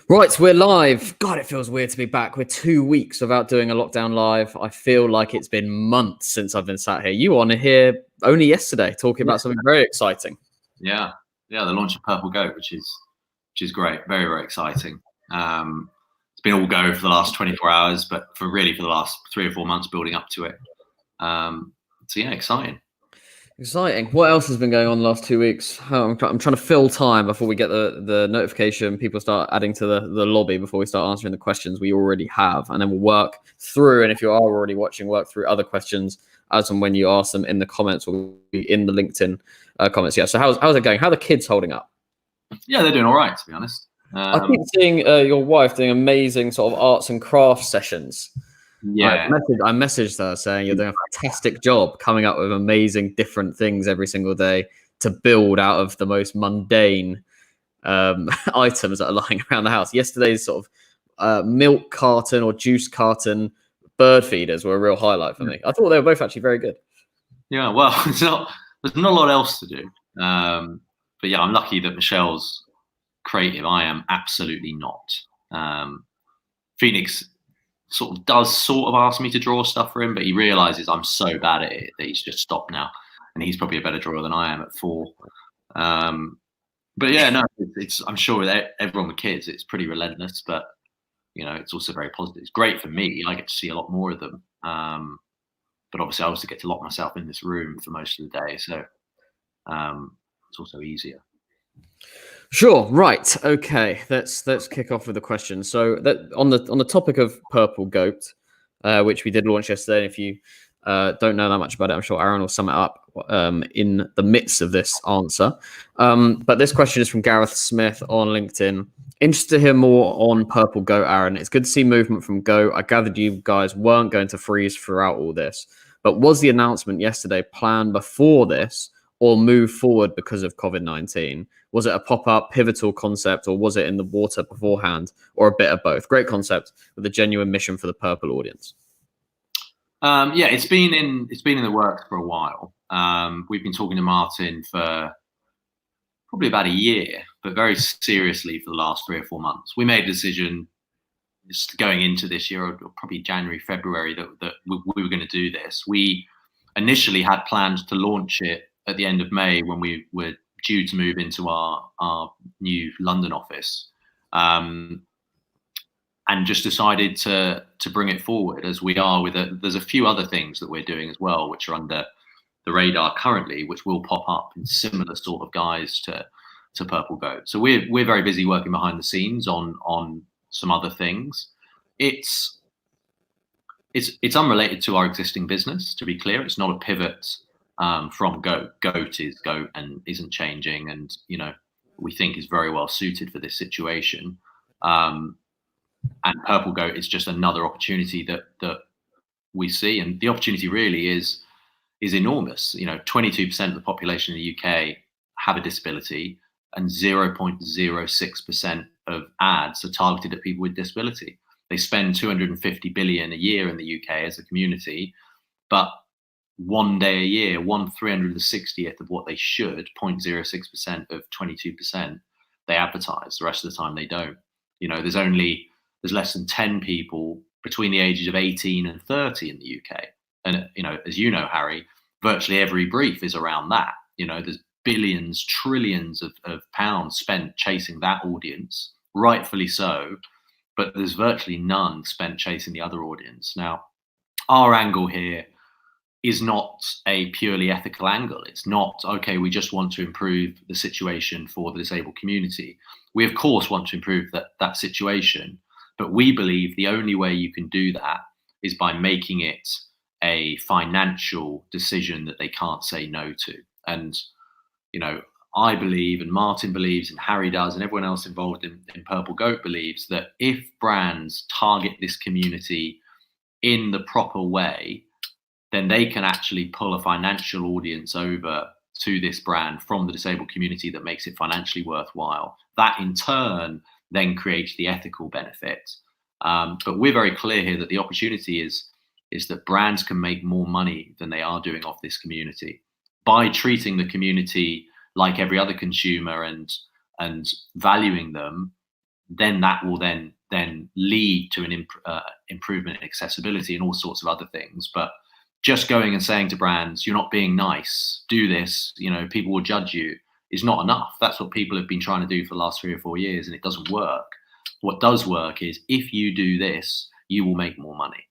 Right, we're live. God, it feels weird to be back. We're 2 weeks without doing a lockdown live. I feel like it's been months since I've been sat here. You were on here only yesterday talking about something very exciting. Yeah, the launch of Purple Goat, which is great, very, very exciting. It's been all go for the last 24 hours, but for the last 3 or 4 months building up to it. So yeah, exciting. Exciting. What else has been going on the last 2 weeks? I'm trying to fill time before we get the notification. People start adding to the lobby before we start answering the questions we already have. And then we'll work through, and if you are already watching, work through other questions as and when you ask them in the comments. Will be in the LinkedIn comments. Yeah, so how's it going? How are the kids holding up? Yeah, they're doing all right, to be honest. I keep seeing your wife doing amazing sort of arts and crafts sessions. Yeah, I messaged her saying you're doing a fantastic job coming up with amazing different things every single day to build out of the most mundane items that are lying around the house. Yesterday's sort of milk carton or juice carton bird feeders were a real highlight for me. I thought they were both actually very good. Yeah, well, there's not a lot else to do. But yeah, I'm lucky that Michelle's creative. I am absolutely not. Phoenix sort of ask me to draw stuff for him, but he realizes I'm so bad at it that he's just stopped now, and he's probably a better drawer than I am at 4. But yeah, no, I'm sure with everyone with kids, it's pretty relentless, but it's also very positive. It's great for me. I get to see a lot more of them. But obviously I also get to lock myself in this room for most of the day, so it's also easier. Sure. Right. Okay. Let's kick off with the question. So that on the topic of Purple Goat, which we did launch yesterday. And if you don't know that much about it, I'm sure Aaron will sum it up in the midst of this answer. But this question is from Gareth Smith on LinkedIn. Interested to hear more on Purple Goat, Aaron. It's good to see movement from Goat. I gathered you guys weren't going to freeze throughout all this, but was the announcement yesterday planned before this or move forward because of COVID-19? Was it a pop-up pivotal concept, or was it in the water beforehand, or a bit of both? Great concept with a genuine mission for the Purple audience. Yeah, it's been in the works for a while. We've been talking to Martin for probably about a year, but very seriously for the last 3 or 4 months. We made a decision just going into this year, or probably January, February, that we were going to do this. We initially had planned to launch it at the end of May when we were due to move into our new London office, and just decided to bring it forward as we are with there's a few other things that we're doing as well, which are under the radar currently, which will pop up in similar sort of guise to Purple Goat. So we're very busy working behind the scenes on some other things. It's unrelated to our existing business, to be clear. It's not a pivot from Goat. Goat is Goat and isn't changing, and we think is very well suited for this situation. And Purple Goat is just another opportunity that we see, and the opportunity really is enormous. 22% of the population in the UK have a disability, and 0.06% of ads are targeted at people with disability. They spend 250 billion a year in the UK as a community, but one day a year, 1/360th of what they should, 0.06% of 22%, they advertise. The rest of the time they don't. There's less than 10 people between the ages of 18 and 30 in the UK. And, as you know, Harry, virtually every brief is around that. There's billions, trillions of pounds spent chasing that audience, rightfully so, but there's virtually none spent chasing the other audience. Now, our angle here is not a purely ethical angle. It's not, okay, we just want to improve the situation for the disabled community. We, of course, want to improve that situation, but we believe the only way you can do that is by making it a financial decision that they can't say no to. And, I believe, and Martin believes, and Harry does, and everyone else involved in Purple Goat believes that if brands target this community in the proper way, then they can actually pull a financial audience over to this brand from the disabled community that makes it financially worthwhile. That in turn then creates the ethical benefit. But we're very clear here that the opportunity is that brands can make more money than they are doing off this community by treating the community like every other consumer and valuing them. then that will then lead to an improvement in accessibility and all sorts of other things. But just going and saying to brands, "You're not being nice, do this, people will judge you," is not enough. That's what people have been trying to do for the last 3 or 4 years, and it doesn't work. What does work is, if you do this, you will make more money.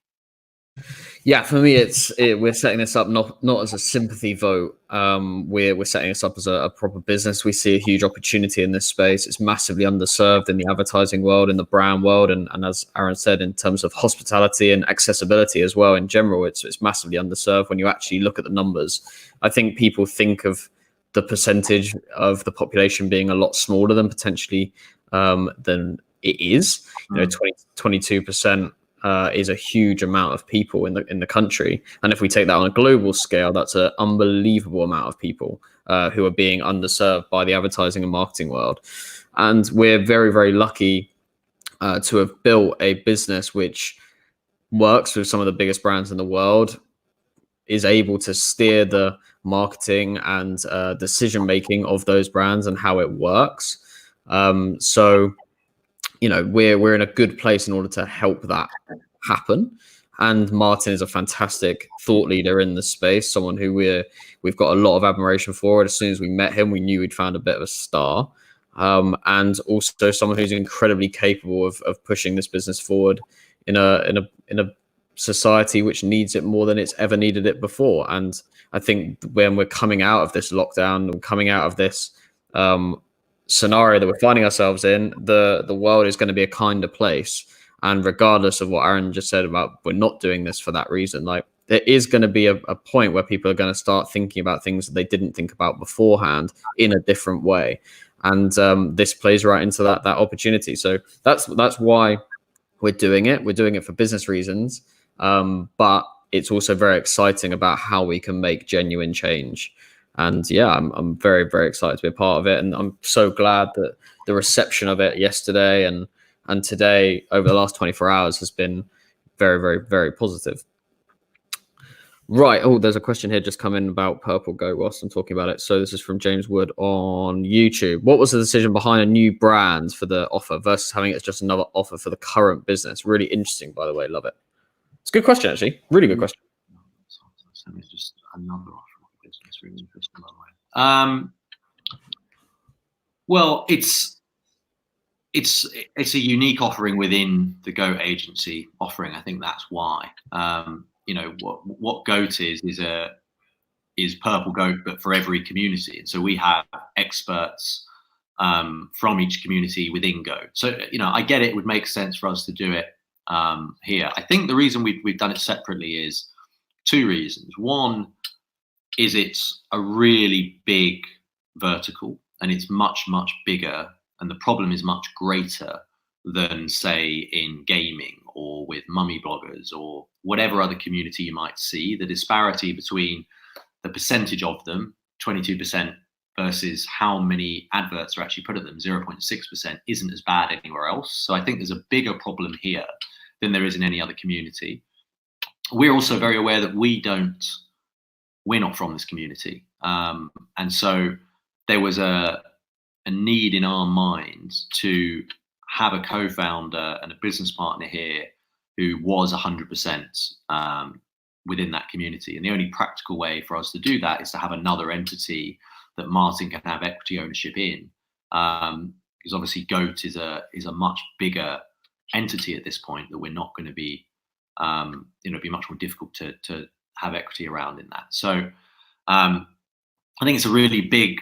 Yeah, for me, we're setting this up not as a sympathy vote. We're setting this up as a proper business. We see a huge opportunity in this space. It's massively underserved in the advertising world, in the brand world, and as Aaron said, in terms of hospitality and accessibility as well. In general, it's massively underserved when you actually look at the numbers. I think people think of the percentage of the population being a lot smaller than potentially than it is. 22%. Is a huge amount of people in the country, and if we take that on a global scale, that's an unbelievable amount of people who are being underserved by the advertising and marketing world. And we're very, very lucky to have built a business which works with some of the biggest brands in the world, is able to steer the marketing and decision making of those brands and how it works. So we're in a good place in order to help that happen. And Martin is a fantastic thought leader in the space, someone who we've got a lot of admiration for. And as soon as we met him, we knew we'd found a bit of a star. And also someone who's incredibly capable of pushing this business forward in a society which needs it more than it's ever needed it before. And I think when we're coming out of this lockdown and coming out of this scenario that we're finding ourselves in, the world is going to be a kinder place. And regardless of what Aaron just said about we're not doing this for that reason, like there is going to be a point where people are going to start thinking about things that they didn't think about beforehand in a different way. And this plays right into that opportunity. So that's why we're doing it. We're doing it for business reasons. But it's also very exciting about how we can make genuine change. And yeah, I'm very, very excited to be a part of it. And I'm so glad that the reception of it yesterday and today over the last 24 hours has been very, very, very positive. Right. Oh, there's a question here just come in about Purple Goat whilst I'm talking about it. So this is from James Wood on YouTube. What was the decision behind a new brand for the offer versus having it as just another offer for the current business? Really interesting, by the way. Love it. It's a good question, actually. Really good question. It's just another offer. It's really interesting, by the way. Well, it's a unique offering within the Goat agency offering. I think that's why. What Goat is Purple Goat, but for every community. And so we have experts from each community within Goat. So I get it would make sense for us to do it here. I think the reason we've done it separately is two reasons. One is it's a really big vertical, and it's much, much bigger, and the problem is much greater than, say, in gaming or with mummy bloggers or whatever other community you might see. The disparity between the percentage of them, 22%, versus how many adverts are actually put at them, 0.6%, isn't as bad anywhere else. So I think there's a bigger problem here than there is in any other community. We're also very aware that we're not from this community. And so there was a need in our minds to have a co-founder and a business partner here who was 100% within that community. And the only practical way for us to do that is to have another entity that Martin can have equity ownership in. Because obviously Goat is a much bigger entity at this point that we're not going to be, be much more difficult to have equity around in that. So I think it's a really big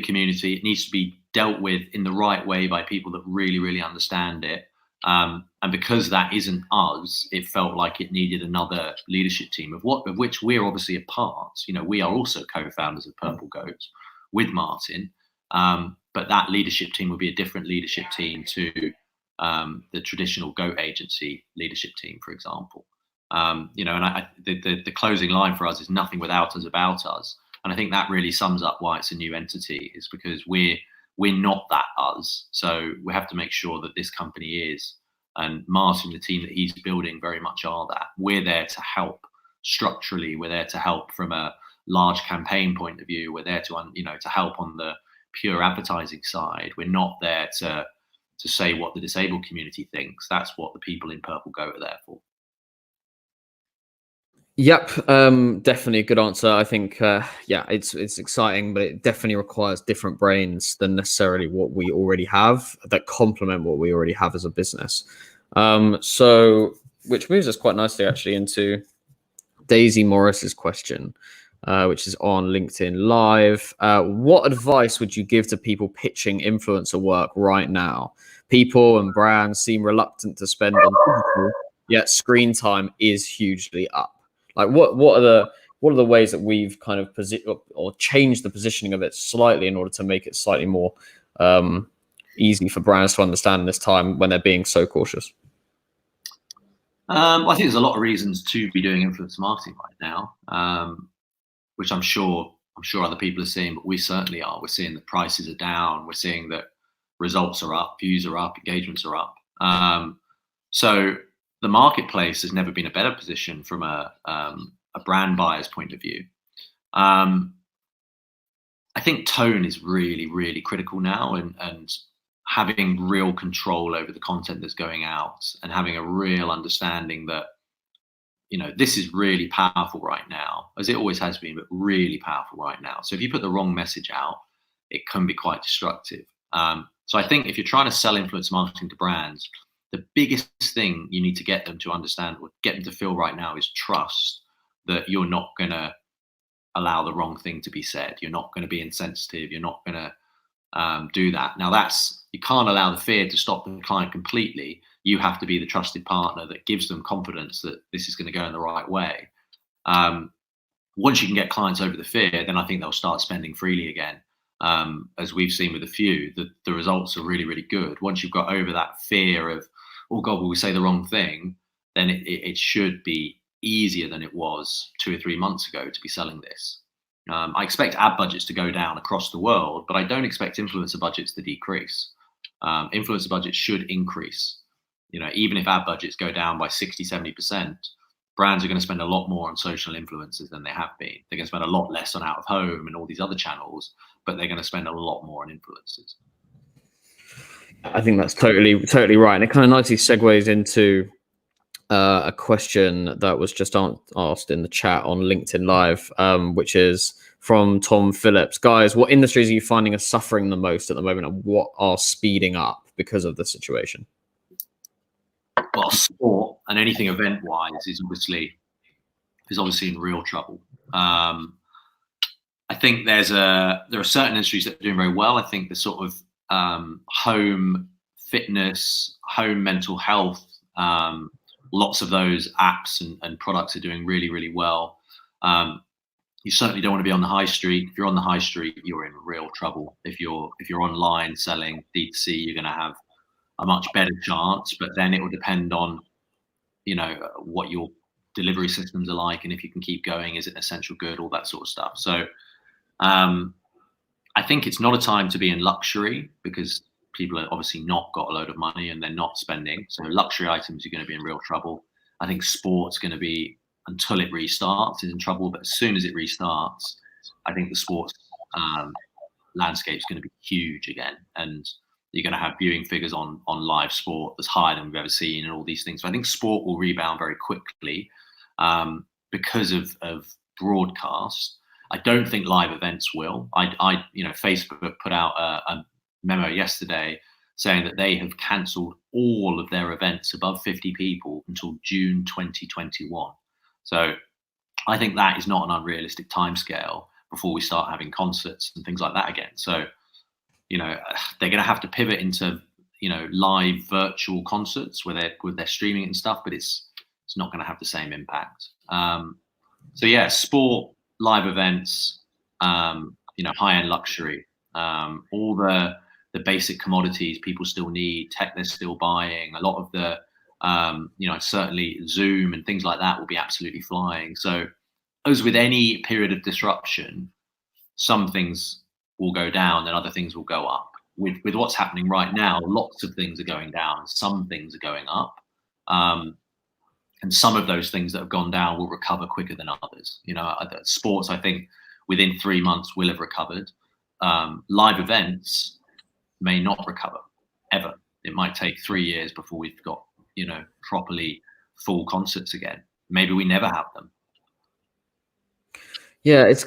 community. It needs to be dealt with in the right way by people that really, really understand it. And because that isn't us, it felt like it needed another leadership team of which we're obviously a part. We are also co-founders of Purple Goat with Martin, but that leadership team will be a different leadership team to the traditional Goat agency leadership team, for example. And the closing line for us is nothing without us, about us. And I think that really sums up why it's a new entity, is because we're not that us. So we have to make sure that this company is, and Martin, the team that he's building, very much are that. We're there to help structurally. We're there to help from a large campaign point of view. We're there to help on the pure advertising side. We're not there to to say what the disabled community thinks. That's what the people in Purple Goat are there for. Yep, definitely a good answer. I think, yeah, it's exciting, but it definitely requires different brains than necessarily what we already have that complement what we already have as a business. So, which moves us quite nicely actually into Daisy Morris's question, which is on LinkedIn Live. What advice would you give to people pitching influencer work right now? People and brands seem reluctant to spend on digital, yet screen time is hugely up. Like, what are the ways that we've kind of or changed the positioning of it slightly in order to make it slightly more easy for brands to understand in this time when they're being so cautious? I think there's a lot of reasons to be doing influencer marketing right now, which I'm sure other people are seeing, but we certainly are. We're seeing that prices are down. We're seeing that results are up, views are up, engagements are up. So the marketplace has never been a better position from a brand buyer's point of view. I think tone is really, really critical now, and having real control over the content that's going out and having a real understanding that, you know, this is really powerful right now, as it always has been, but really powerful right now. So if you put the wrong message out, it can be quite destructive. So I think if you're trying to sell influencer marketing to brands, the biggest thing you need to get them to understand or get them to feel right now is trust that you're not going to allow the wrong thing to be said. You're not going to be insensitive. You're not going to do that. Now, you can't allow the fear to stop the client completely. You have to be the trusted partner that gives them confidence that this is going to go in the right way. Once you can get clients over the fear, then I think they'll start spending freely again. As we've seen with a few, the results are really, really good. Once you've got over that fear of, oh God, will we say the wrong thing? Then it should be easier than it was 2 or 3 months ago to be selling this. I expect ad budgets to go down across the world, but I don't expect influencer budgets to decrease. Influencer budgets should increase. You know, even if ad budgets go down by 60, 70%, brands are going to spend a lot more on social influencers than they have been. They're going to spend a lot less on out of home and all these other channels, but they're going to spend a lot more on influencers. I think that's totally right. And it kind of nicely segues into a question that was just asked in the chat on LinkedIn Live, which is from Tom Phillips. Guys, what industries are you finding are suffering the most at the moment, and what are speeding up because of the situation? Well, sport and anything event-wise is obviously in real trouble. I think there are certain industries that are doing very well. I think the sort of home fitness, home mental health, lots of those apps and products are doing really, really well. You certainly don't want to be on the high street. If you're on the high street, you're in real trouble. If you're online selling D2C, you're going to have a much better chance. But then it will depend on, you know, what your delivery systems are like, and if you can keep going, is it an essential good, all that sort of stuff. So I think it's not a time to be in luxury, because people are obviously not got a load of money and they're not spending. So luxury items are going to be in real trouble. I think sport's going to be, until it restarts, is in trouble. But as soon as it restarts, I think the sports landscape is going to be huge again. And you're going to have viewing figures on live sport that's higher than we've ever seen, and all these things. So I think sport will rebound very quickly because of broadcast. I don't think live events will. Facebook put out a memo yesterday saying that they have cancelled all of their events above 50 people until June 2021. So I think that is not an unrealistic timescale before we start having concerts and things like that again. So, you know, they're going to have to pivot into, you know, live virtual concerts where they're streaming it and stuff, but it's not going to have the same impact. So yeah, sport, live events, you know, high-end luxury, all the basic commodities people still need, tech they're still buying, a lot of the, you know, certainly Zoom and things like that will be absolutely flying. So as with any period of disruption, some things will go down and other things will go up. With what's happening right now, lots of things are going down, some things are going up. And some of those things that have gone down will recover quicker than others. You know, sports, I think within 3 months will have recovered. Live events may not recover ever. it might take 3 years before we've got, properly full concerts again. Maybe we never have them. Yeah, it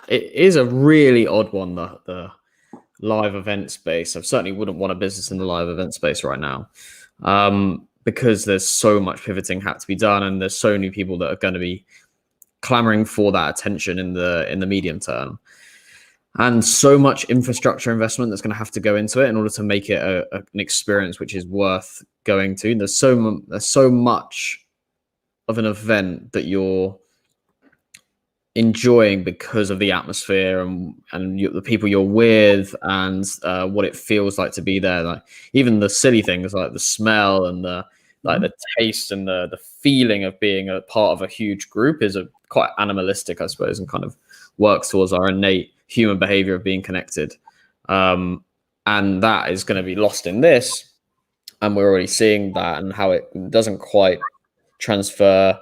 is a really odd one, the live event space. I certainly wouldn't want a business in the live event space right now, because there's so much pivoting had to be done, and there's so many people that are going to be clamoring for that attention in the medium term, and so much infrastructure investment that's going to have to go into it in order to make it an experience which is worth going to. There's so much of an event that you're enjoying because of the atmosphere and the people you're with, and what it feels like to be there. Like even the silly things like the smell and the taste and the feeling of being a part of a huge group is quite animalistic, I suppose, and kind of works towards our innate human behavior of being connected. And that is going to be lost in this, and we're already seeing that, and how it doesn't quite transfer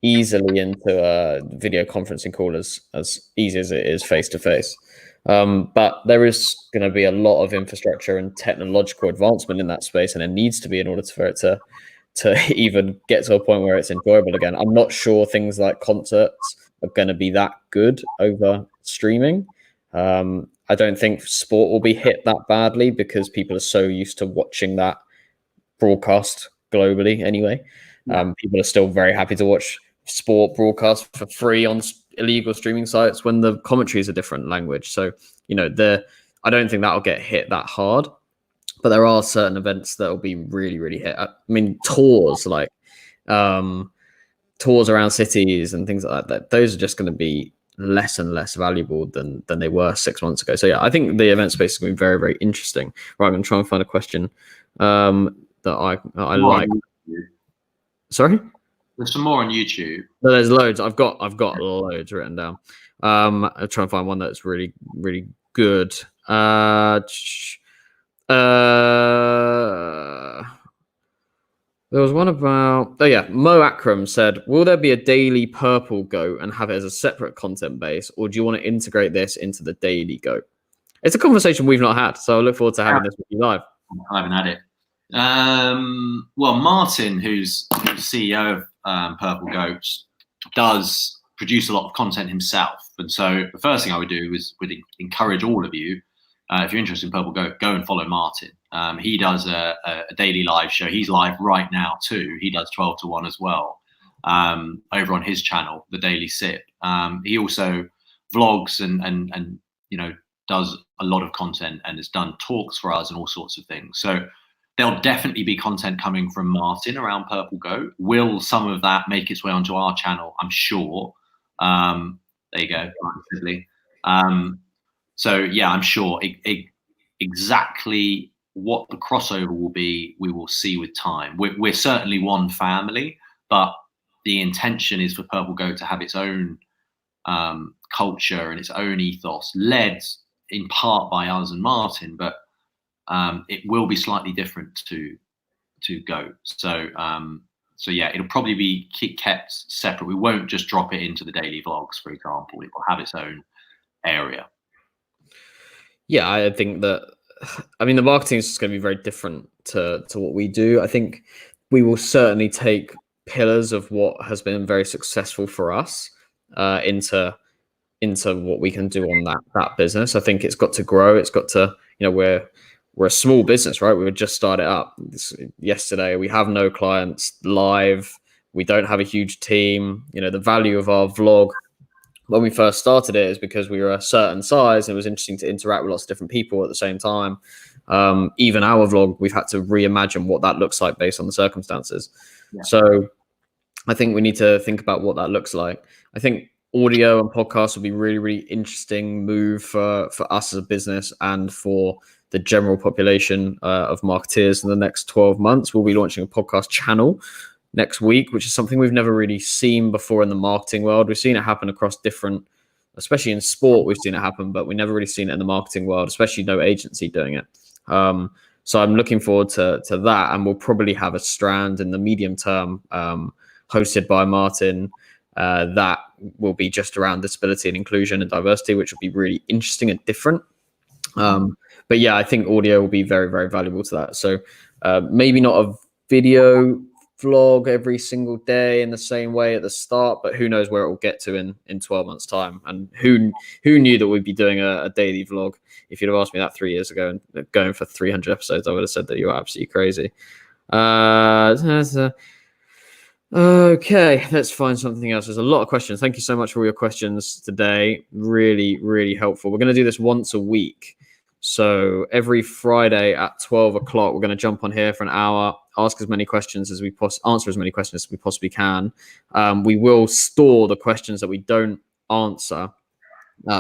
easily into a video conferencing call as easy as it is face to face. But there is going to be a lot of infrastructure and technological advancement in that space, and it needs to be in order for it to even get to a point where it's enjoyable again. I'm not sure things like concerts are going to be that good over streaming. I don't think sport will be hit that badly because people are so used to watching that broadcast globally anyway. People are still very happy to watch sport broadcast for free on illegal streaming sites when the commentary is a different language. So, I don't think that'll get hit that hard, but there are certain events that will be really, really hit. I mean, tours tours around cities and things like that, those are just going to be less and less valuable than they were 6 months ago. So yeah, I think the event space is going to be very, very interesting. Right, I'm going to try and find a question that I like. Sorry? There's some more on YouTube. No, there's loads. I've got loads written down. I'll try and find one that's really, really good. There was one about... Oh, yeah. Mo Akram said, will there be a daily Purple Goat and have it as a separate content base, or do you want to integrate this into the daily Goat? It's a conversation we've not had, so I look forward to having this with you live. I haven't had it. Well, Martin, who's CEO of Purple Goats, does produce a lot of content himself. And so the first thing I would do would encourage all of you, if you're interested in Purple Goat, go and follow Martin. He does a daily live show. He's live right now too. He does 12 to 1 as well, over on his channel, The Daily Sip. He also vlogs and does a lot of content and has done talks for us and all sorts of things. So there'll definitely be content coming from Martin around Purple Goat. Will some of that make its way onto our channel? I'm sure. There you go. So yeah, I'm sure exactly what the crossover will be, we will see with time. We're certainly one family, but the intention is for Purple Goat to have its own culture and its own ethos, led in part by us and Martin, but it will be slightly different to Goat. So yeah, it'll probably be kept separate. We won't just drop it into the daily vlogs, for example. It will have its own area. Yeah, I think that, I mean, the marketing is just going to be very different to what we do. I think we will certainly take pillars of what has been very successful for us into what we can do on that business. I think it's got to grow. It's got to, we're a small business, right? We would just start it up yesterday. We have no clients live. We don't have a huge team. The value of our vlog when we first started it is because we were a certain size and it was interesting to interact with lots of different people at the same time. Even our vlog, we've had to reimagine what that looks like based on the circumstances. Yeah. So I think we need to think about what that looks like. I think audio and podcasts will be really, really interesting move for us as a business and for the general population of marketeers in the next 12 months. We'll be launching a podcast channel next week, which is something we've never really seen before in the marketing world. We've seen it happen across different, especially in sport, we've seen it happen, but we've never really seen it in the marketing world, especially no agency doing it. So I'm looking forward to that, and we'll probably have a strand in the medium term hosted by Martin that will be just around disability and inclusion and diversity, which will be really interesting and different. But yeah, I think audio will be very, very valuable to that. So maybe not a video vlog every single day in the same way at the start, but who knows where it will get to in 12 months time. And who knew that we'd be doing a daily vlog? If you'd have asked me that 3 years ago and going for 300 episodes, I would have said that you were absolutely crazy. Okay, let's find something else. There's a lot of questions. Thank you so much for all your questions today. Really, really helpful. We're going to do this once a week. So every Friday at 12 o'clock, we're going to jump on here for an hour, ask as many questions as we answer as many questions as we possibly can. We will store the questions that we don't answer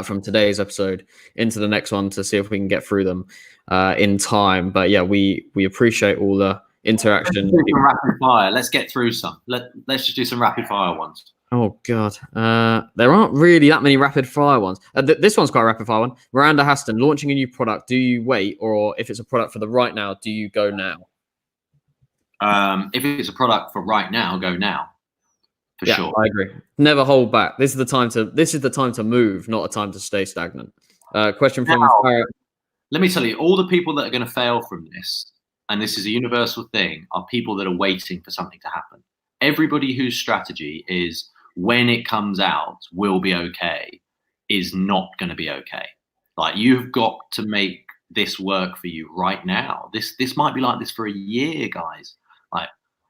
from today's episode into the next one to see if we can get through them in time. But yeah, we appreciate all the interaction. Let's do some rapid fire. Let's get through some. Let's just do some rapid fire ones. Oh God, there aren't really that many rapid fire ones. This one's quite a rapid fire one. Miranda Haston, launching a new product. Do you wait, or if it's a product for the right now, do you go now? If it's a product for right now, go now. For sure. I agree. Never hold back. This is the time to move, not a time to stay stagnant. Question from now, let me tell you, all the people that are going to fail from this, and this is a universal thing, are people that are waiting for something to happen. Everybody whose strategy is when it comes out will be okay is not going to be okay. Like, you've got to make this work for you right now. This might be like this for a year, guys. Like,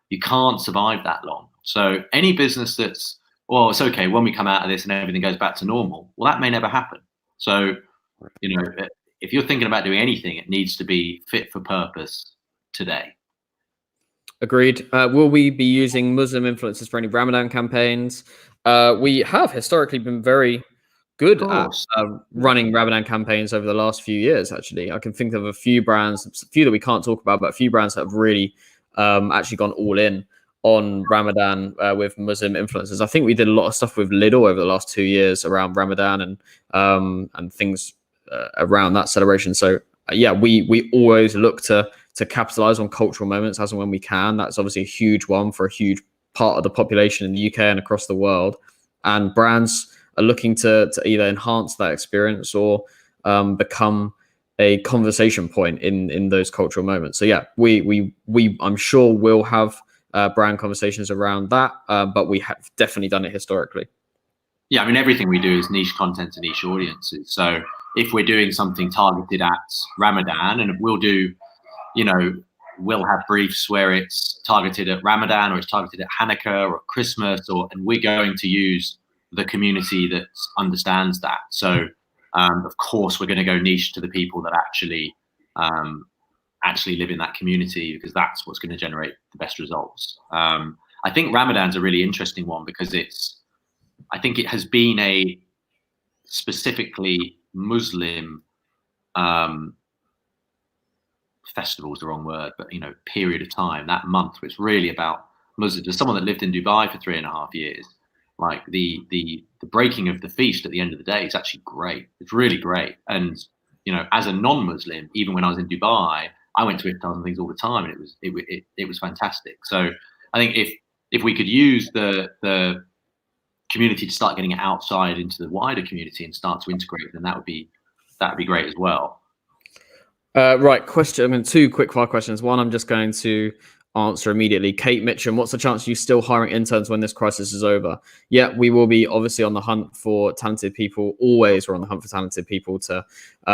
you can't survive that long. So any business that's, well, it's okay when we come out of this and everything goes back to normal, well, that may never happen. So, you know, if you're thinking about doing anything, it needs to be fit for purpose today. Agreed. Will we be using Muslim influencers for any Ramadan campaigns? We have historically been very good at running Ramadan campaigns over the last few years, actually. I can think of a few brands, a few that we can't talk about, but a few brands that have really actually gone all in on Ramadan with Muslim influencers. I think we did a lot of stuff with Lidl over the last 2 years around Ramadan and things around that celebration. So yeah, we always look to capitalize on cultural moments as and when we can. That's obviously a huge one for a huge part of the population in the UK and across the world. And brands are looking to either enhance that experience or become a conversation point in those cultural moments. So yeah, we I'm sure we'll have brand conversations around that, but we have definitely done it historically. Yeah, I mean, everything we do is niche content to niche audiences. So if we're doing something targeted at Ramadan, and we'll do, you know, we'll have briefs where it's targeted at Ramadan or it's targeted at Hanukkah or Christmas, and we're going to use the community that understands that. So of course, we're going to go niche to the people that actually live in that community, because that's what's going to generate the best results. I think Ramadan's a really interesting one because I think it has been a specifically Muslim festival is the wrong word, but you know, period of time, that month where it's really about Muslims. As someone that lived in Dubai for 3.5 years, like the breaking of the feast at the end of the day is actually great. It's really great. And you know, as a non-Muslim, even when I was in Dubai, I went to iftars and things all the time, and it was fantastic. So I think if we could use the community to start getting it outside into the wider community and start to integrate, then that would be great as well. Right, question. I mean, 2 quick fire questions. One, I'm just going to answer immediately. Kate Mitchum, what's the chance of you still hiring interns when this crisis is over? Yeah, we will be obviously on the hunt for talented people. Always we're on the hunt for talented people to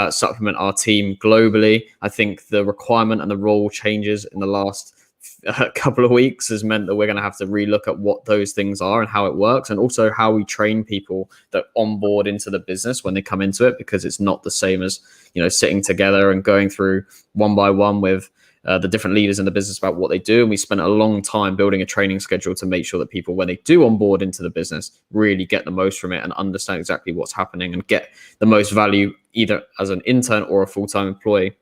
supplement our team globally. I think the requirement and the role changes in the last couple of weeks has meant that we're going to have to relook at what those things are and how it works, and also how we train people that onboard into the business when they come into it, because it's not the same as, you know, sitting together and going through one by one with the different leaders in the business about what they do. And we spent a long time building a training schedule to make sure that people, when they do onboard into the business, really get the most from it and understand exactly what's happening and get the most value either as an intern or a full-time employee.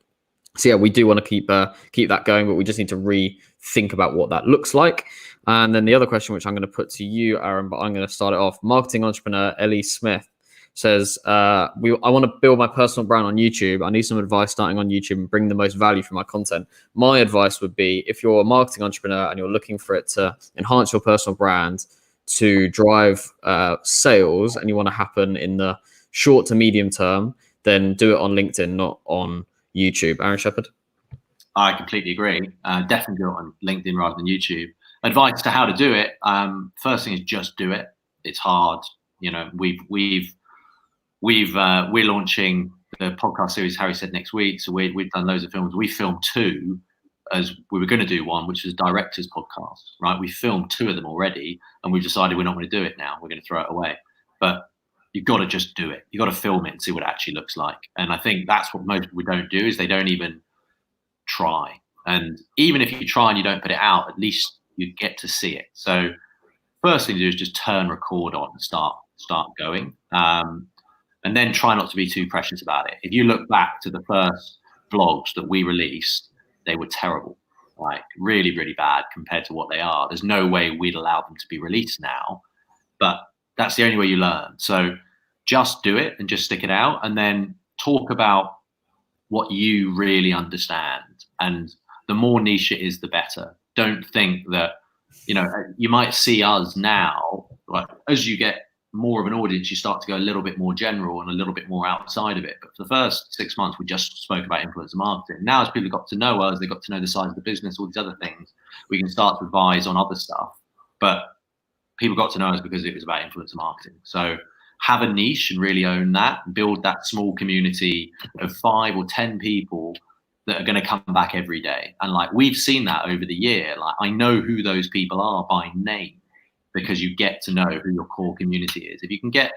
So yeah, we do want to keep that going, but we just need to rethink about what that looks like. And then the other question, which I'm going to put to you, Aaron, but I'm going to start it off. Marketing entrepreneur Ellie Smith says, I want to build my personal brand on YouTube. I need some advice starting on YouTube and bring the most value from my content. My advice would be, if you're a marketing entrepreneur and you're looking for it to enhance your personal brand, to drive sales, and you want to happen in the short to medium term, then do it on LinkedIn, not on YouTube. Aaron Shepherd? I completely agree. Definitely do it on LinkedIn rather than YouTube. Advice to how to do it. First thing is just do it. It's hard. You know, we're launching the podcast series, Harry said, next week. So we've done loads of films. We filmed 2 as we were going to do one, which was director's podcast, right? We filmed 2 of them already and we've decided we're not going to do it now. We're going to throw it away. But you've got to just do it. You've got to film it and see what it actually looks like. And I think that's what most people don't do, is they don't even try. And even if you try and you don't put it out, at least you get to see it. So first thing to do is just turn record on and start going. And then try not to be too precious about it. If you look back to the first vlogs that we released, they were terrible, like really, really bad compared to what they are. There's no way we'd allow them to be released now, but that's the only way you learn. So just do it and just stick it out, and then talk about what you really understand. And the more niche it is, the better. Don't think that, you know, you might see us now, like, as you get more of an audience, you start to go a little bit more general and a little bit more outside of it. But for the first 6 months, we just spoke about influencer marketing. Now, as people got to know us, they got to know the size of the business, all these other things, we can start to advise on other stuff. But people got to know us because it was about influencer marketing. So have a niche and really own that. Build that small community of 5 or 10 people that are going to come back every day. And like, we've seen that over the year. Like, I know who those people are by name, because you get to know who your core community is. If you can get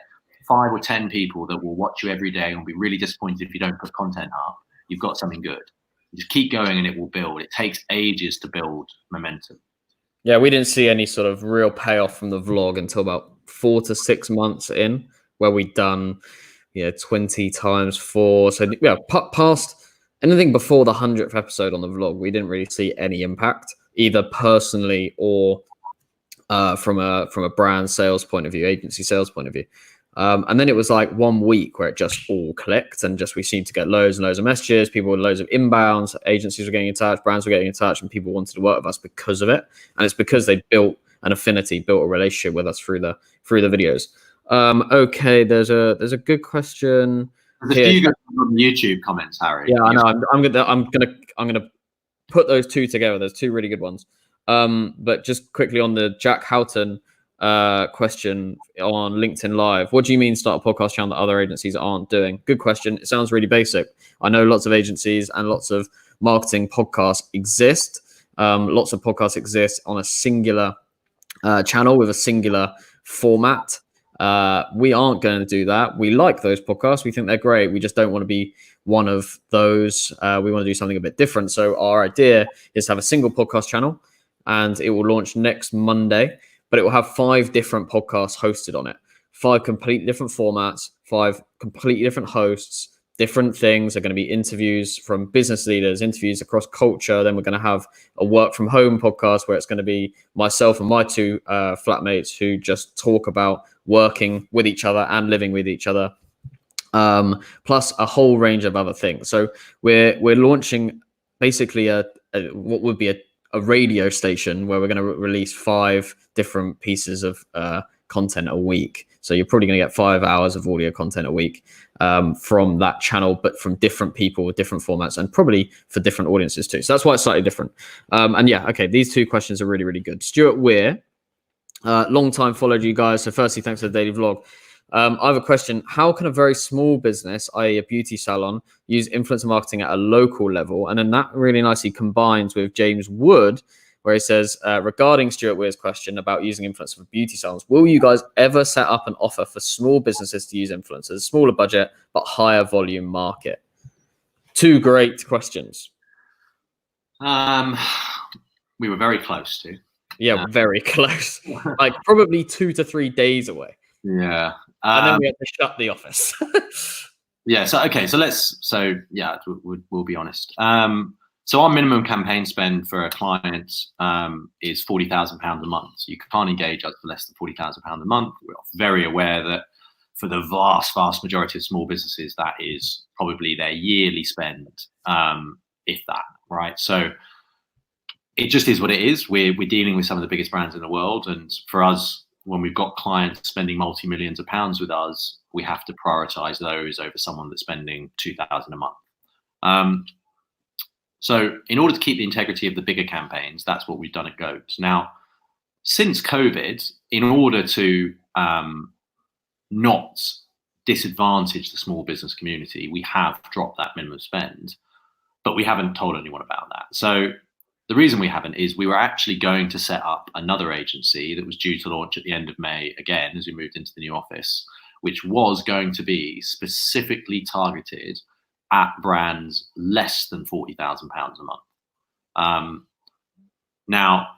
5 or 10 people that will watch you every day and will be really disappointed if you don't put content up, you've got something good. You just keep going and it will build. It takes ages to build momentum. Yeah, we didn't see any sort of real payoff from the vlog until about 4 to 6 months in, where we'd done 20 times 4. So yeah, past anything before the 100th episode on the vlog, we didn't really see any impact, either personally or from a brand sales point of view, agency sales point of view. And then it was like 1 week where it just all clicked, and just we seemed to get loads and loads of messages, people with loads of inbounds, agencies were getting in touch, brands were getting in touch, and people wanted to work with us because of it. And it's because they built an affinity, built a relationship with us through the videos. Okay, there's a good question. There's a few good YouTube comments, Harry. Yeah, I know. I'm gonna put those 2 together. There's 2 really good ones. But just quickly on the Jack Houghton question on LinkedIn Live, what do you mean start a podcast channel that other agencies aren't doing? Good question. It sounds really basic. I know lots of agencies and lots of marketing podcasts exist. Lots of podcasts exist on a singular channel with a singular format. We aren't going to do that. We like those podcasts. We think they're great. We just don't want to be one of those. We want to do something a bit different. So our idea is to have a single podcast channel, and it will launch next Monday, but it will have 5 different podcasts hosted on it. 5 completely different formats, 5 completely different hosts, different things. Are going to be interviews from business leaders, interviews across culture. Then we're going to have a work from home podcast where it's going to be myself and my 2 flatmates who just talk about working with each other and living with each other, plus a whole range of other things. So we're launching basically what would be a radio station where we're going to release 5 different pieces of content a week. So you're probably going to get 5 hours of audio content a week from that channel, but from different people with different formats, and probably for different audiences too. So that's why it's slightly different. And yeah, okay, these 2 questions are really, really good. Stuart Weir, long time followed you guys. So firstly, thanks for the daily vlog. I have a question. How can a very small business, i.e. a beauty salon, use influencer marketing at a local level? And then that really nicely combines with James Wood, where he says, regarding Stuart Weir's question about using influencers for beauty salons, will you guys ever set up an offer for small businesses to use influencers, smaller budget, but higher volume market? 2 great questions. We were very close to. Yeah, very close. Like probably 2 to 3 days away. Yeah. And then we had to shut the office. Yeah. So we'll be honest. So our minimum campaign spend for a client is £40,000 a month. So you can't engage us for less than £40,000 a month. We're very aware that for the vast majority of small businesses, that is probably their yearly spend, if that, right? So it just is what it is. We're dealing with some of the biggest brands in the world, and for us, when we've got clients spending multi-millions of pounds with us, we have to prioritize those over someone that's spending 2,000 a month. So in order to keep the integrity of the bigger campaigns, that's what we've done at Goat. Now, since COVID, in order to not disadvantage the small business community, we have dropped that minimum spend, but we haven't told anyone about that. So the reason we haven't is we were actually going to set up another agency that was due to launch at the end of May, again, as we moved into the new office, which was going to be specifically targeted at brands less than £40,000 a month. Now,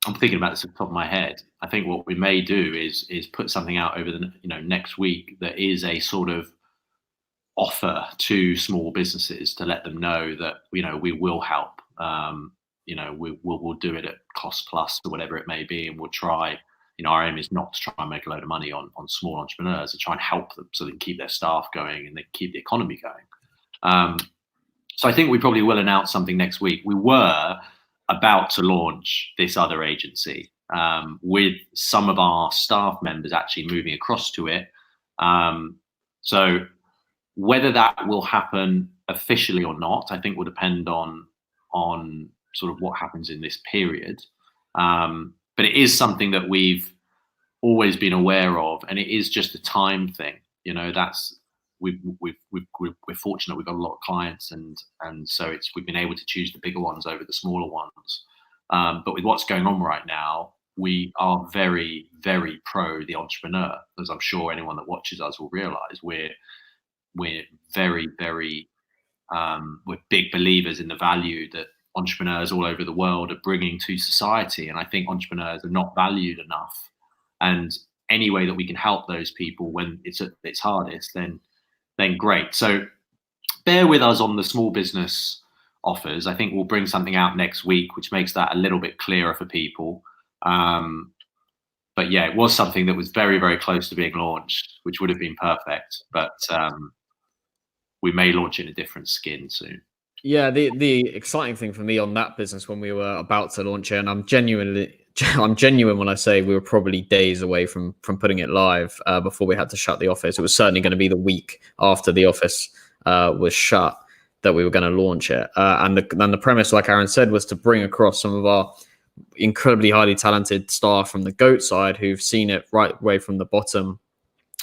I'm thinking about this at the top of my head. I think what we may do is put something out over the next week that is a sort of offer to small businesses to let them know that we will help. We'll do it at cost plus or whatever it may be, and we'll try. Our aim is not to try and make a load of money on small entrepreneurs, to try and help them so they can keep their staff going and they keep the economy going. So I think we probably will announce something next week. We were about to launch this other agency with some of our staff members actually moving across to it. So whether that will happen officially or not, I think will depend on sort of what happens in this period. But it is something that we've always been aware of, and it is just a time thing. That's we're fortunate. We've got a lot of clients, and so we've been able to choose the bigger ones over the smaller ones. But with what's going on right now, we are very, very pro the entrepreneur, as I'm sure anyone that watches us will realise. We're very, very we're big believers in the value that entrepreneurs all over the world are bringing to society, and I think entrepreneurs are not valued enough. And any way that we can help those people when it's at its hardest, then great. So bear with us on the small business offers. I think we'll bring something out next week, which makes that a little bit clearer for people. But yeah, it was something that was very, very close to being launched, which would have been perfect. But we may launch it in a different skin soon. Yeah, the exciting thing for me on that business when we were about to launch it, and I'm genuine when I say we were probably days away from putting it live before we had to shut the office. It was certainly going to be the week after the office was shut that we were going to launch it. And the premise, like Aaron said, was to bring across some of our incredibly highly talented staff from the Goatside who've seen it right away from the bottom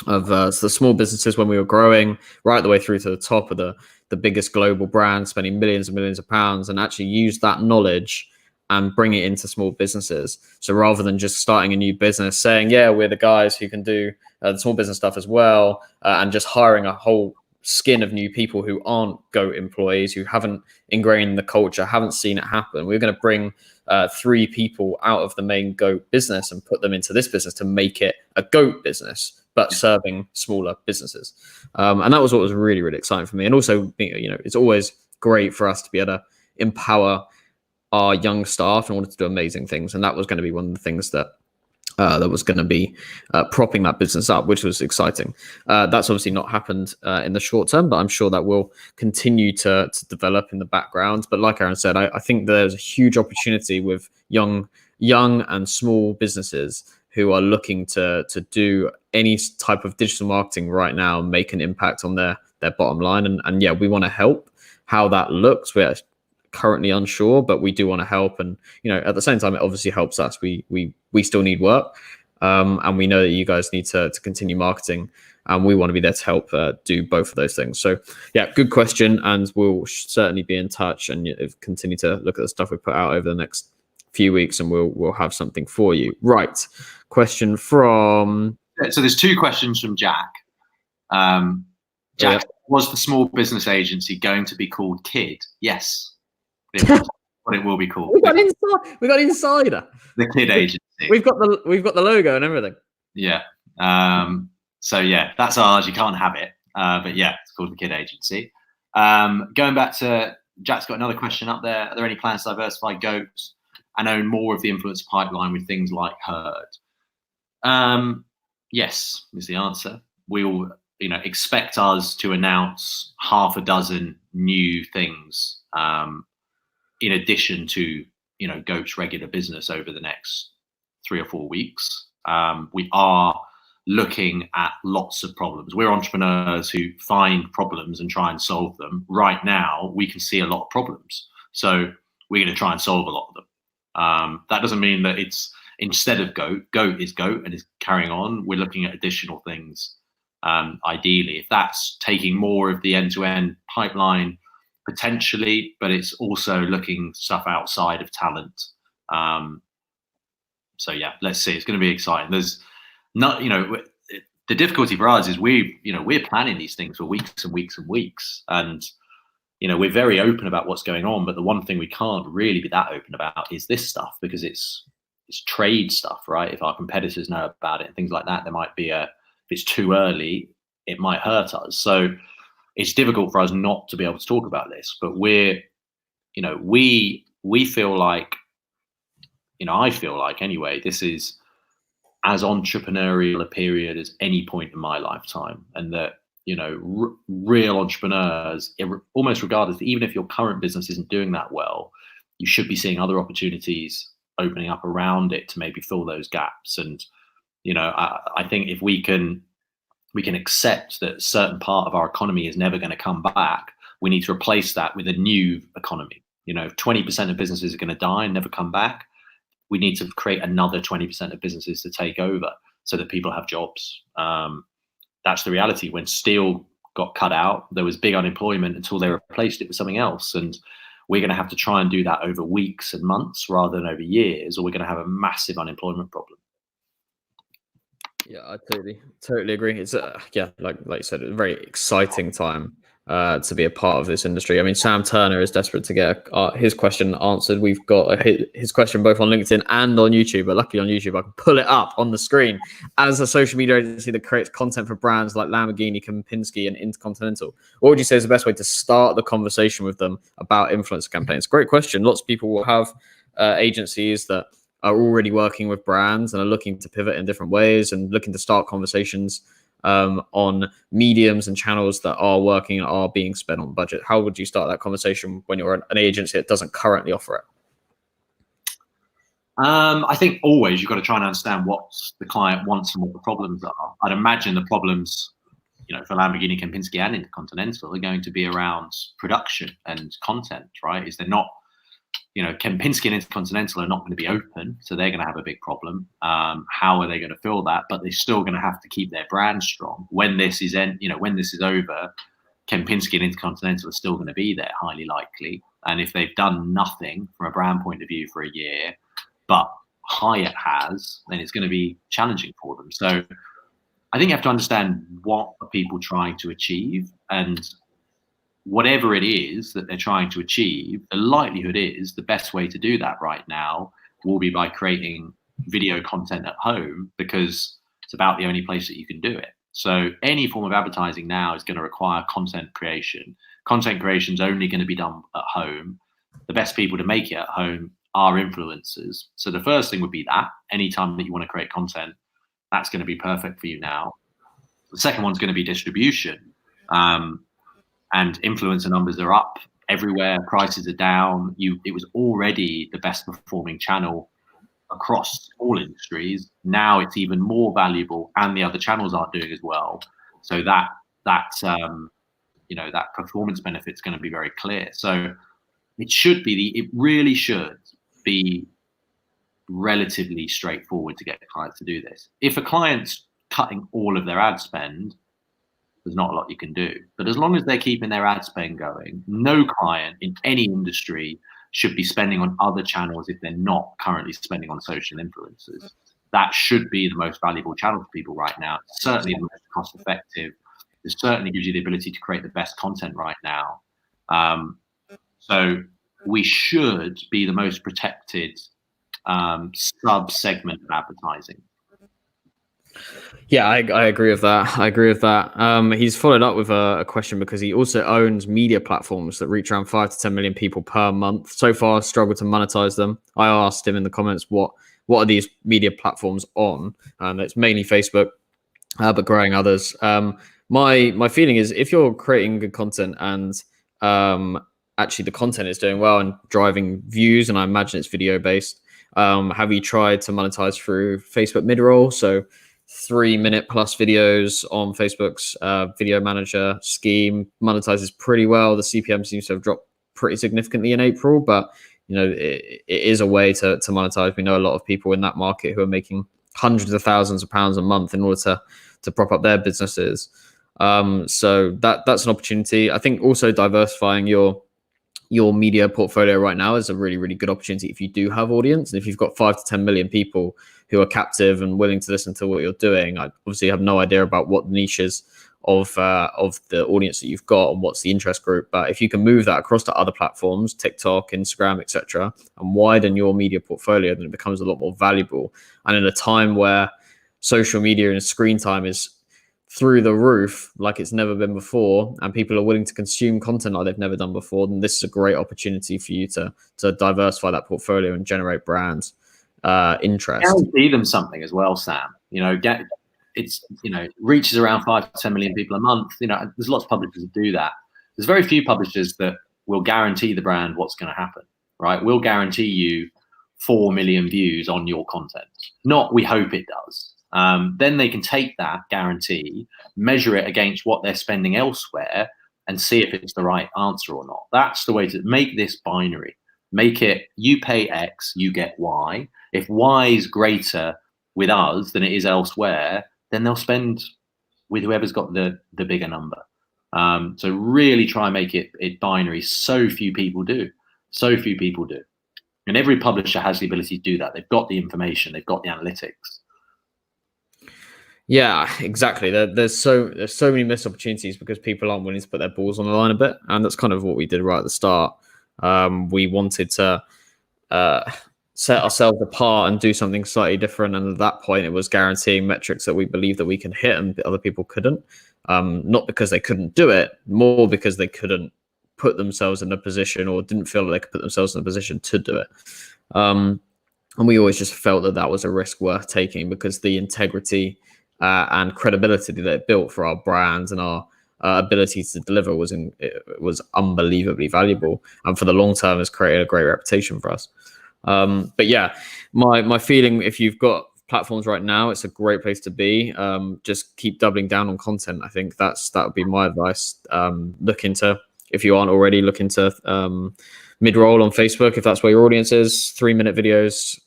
of the small businesses when we were growing, right the way through to the top of the biggest global brands, spending millions and millions of pounds, and actually use that knowledge and bring it into small businesses. So rather than just starting a new business saying, yeah, we're the guys who can do the small business stuff as well, and just hiring a whole skin of new people who aren't Goat employees, who haven't ingrained the culture, haven't seen it happen. We're going to bring 3 people out of the main Goat business and put them into this business to make it a Goat business, but serving smaller businesses. And that was what was really, really exciting for me. And also, it's always great for us to be able to empower our young staff in order to do amazing things. And that was going to be one of the things that was going to be propping that business up, which was exciting. That's obviously not happened in the short term, but I'm sure that will continue to develop in the background. But like Aaron said, I think there's a huge opportunity with young and small businesses who are looking to do any type of digital marketing right now, make an impact on their bottom line. And yeah, we want to help. How that looks, we're currently unsure, but we do want to help. And at the same time, it obviously helps us. We still need work, and we know that you guys need to continue marketing, and we want to be there to help do both of those things. So yeah, good question, and we'll certainly be in touch and continue to look at the stuff we put out over the next few weeks, and we'll have something for you. Right, question from. So there's 2 questions from Jack. Jack, was the small business agency going to be called Kid? Yes. What it will be called. We got Insider. The Kid agency. We've got the logo and everything. Yeah. So yeah, that's ours. You can't have it. But yeah, it's called the Kid agency. Going back to Jack's got another question up there. Are there any plans to diversify Goats and own more of the influence pipeline with things like Herd? Yes, is the answer. We'll expect us to announce half a dozen new things in addition to Goat's regular business over the next 3 or 4 weeks. We are looking at lots of problems. We're entrepreneurs who find problems and try and solve them. Right now, we can see a lot of problems. So we're going to try and solve a lot of them. That doesn't mean that it's instead of goat is goat and is carrying on. We're looking at additional things. Ideally, if that's taking more of the end-to-end pipeline, potentially, but it's also looking stuff outside of talent. So yeah, let's see. It's going to be exciting. There's not, the difficulty for us is we're planning these things for weeks and weeks and weeks, and we're very open about what's going on. But the one thing we can't really be that open about is this stuff, because it's trade stuff, right? If our competitors know about it and things like that, there might be if it's too early, it might hurt us. So it's difficult for us not to be able to talk about this. But we feel like, I feel like anyway, this is as entrepreneurial a period as any point in my lifetime, and that real entrepreneurs, almost regardless, even if your current business isn't doing that well, you should be seeing other opportunities opening up around it to maybe fill those gaps. And I think if we can accept that a certain part of our economy is never going to come back, we need to replace that with a new economy. If 20% of businesses are going to die and never come back, we need to create another 20% of businesses to take over so that people have jobs. That's the reality. When steel got cut out, there was big unemployment until they replaced it with something else. And we're going to have to try and do that over weeks and months rather than over years, or we're going to have a massive unemployment problem. Yeah, I totally agree. It's like you said, a very exciting time to be a part of this industry. I mean, Sam Turner is desperate to get his question answered. We've got his question both on LinkedIn and on YouTube, but luckily on YouTube I can pull it up on the screen. As a social media agency that creates content for brands like Lamborghini, Kempinski, and Intercontinental, what would you say is the best way to start the conversation with them about influencer campaigns? Great question. Lots of people will have agencies that are already working with brands and are looking to pivot in different ways and looking to start conversations on mediums and channels that are working and are being spent on budget. How would you start that conversation when you're an agency that doesn't currently offer it? I think always you've got to try and understand what the client wants and what the problems are. I'd imagine the problems, for Lamborghini, Kempinski, and Intercontinental are going to be around production and content, right? Is there not, Kempinski and Intercontinental are not going to be open, so they're going to have a big problem. How are they going to fill that? But they're still going to have to keep their brand strong. When this is when this is over, Kempinski and Intercontinental are still going to be there, highly likely. And if they've done nothing from a brand point of view for a year, but Hyatt has, then it's going to be challenging for them. So I think you have to understand what are people trying to achieve, and whatever it is that they're trying to achieve, the likelihood is the best way to do that right now will be by creating video content at home, because it's about the only place that you can do it. So any form of advertising now is going to require content creation. Content creation is only going to be done at home. The best people to make it at home are influencers. So the first thing would be that anytime that you want to create content, that's going to be perfect for you now. The second one's going to be distribution. And influencer numbers are up everywhere. Prices are down. It was already the best performing channel across all industries. Now it's even more valuable, and the other channels aren't doing as well. So that performance benefit is going to be very clear. So it really should be relatively straightforward to get clients to do this. If a client's cutting all of their ad spend, there's not a lot you can do. But as long as they're keeping their ad spend going, no client in any industry should be spending on other channels if they're not currently spending on social influencers. That should be the most valuable channel for people right now. It's certainly the most cost effective. It certainly gives you the ability to create the best content right now. So we should be the most protected sub-segment of advertising. Yeah, I agree with that. He's followed up with a question because he also owns media platforms that reach around 5 to 10 million people per month. So far, struggled to monetize them. I asked him in the comments, what are these media platforms on? It's mainly Facebook, but growing others. My feeling is if you're creating good content and actually the content is doing well and driving views, and I imagine it's video based, Have you tried to monetize through Facebook mid-roll? So 3-minute plus videos on Facebook's video manager scheme monetizes pretty well. The CPM seems to have dropped pretty significantly in April, but it is a way to monetize. We know a lot of people in that market who are making hundreds of thousands of pounds a month in order to prop up their businesses. So that's an opportunity. I think also diversifying your media portfolio right now is a really, really good opportunity if you do have audience. And if you've got 5 to 10 million people who are captive and willing to listen to what you're doing, I obviously have no idea about what the niches of the audience that you've got and what's the interest group. But if you can move that across to other platforms, TikTok, Instagram, etc., and widen your media portfolio, then it becomes a lot more valuable. And in a time where social media and screen time is through the roof like it's never been before, and people are willing to consume content like they've never done before, then this is a great opportunity for you to diversify that portfolio and generate brands interest. Guarantee them something as well, Sam. Reaches around 5 to 10 million people a month. There's lots of publishers that do that. There's very few publishers that will guarantee the brand what's going to happen, right? We'll guarantee you 4 million views on your content. Not we hope it does. Then they can take that guarantee, measure it against what they're spending elsewhere, and see if it's the right answer or not. That's the way to make this binary. Make it, you pay X, you get Y. If Y is greater with us than it is elsewhere, then they'll spend with whoever's got the bigger number. So really try and make it binary. So few people do. And every publisher has the ability to do that. They've got the information, they've got the analytics. Yeah, exactly. There's so many missed opportunities because people aren't willing to put their balls on the line a bit, and that's kind of what we did right at the start. We wanted to set ourselves apart and do something slightly different, and at that point, it was guaranteeing metrics that we believe that we can hit and other people couldn't. Not because they couldn't do it, more because they couldn't put themselves in a position or didn't feel that they could put themselves in a position to do it. And we always just felt that was a risk worth taking because the integrity and credibility that it built for our brands and our ability to deliver was unbelievably valuable, and for the long term has created a great reputation for us. But yeah, my feeling, if you've got platforms right now, it's a great place to be. Just keep doubling down on content. I think that would be my advice. Look into, if you aren't already, look into mid-roll on Facebook if that's where your audience is. 3-minute videos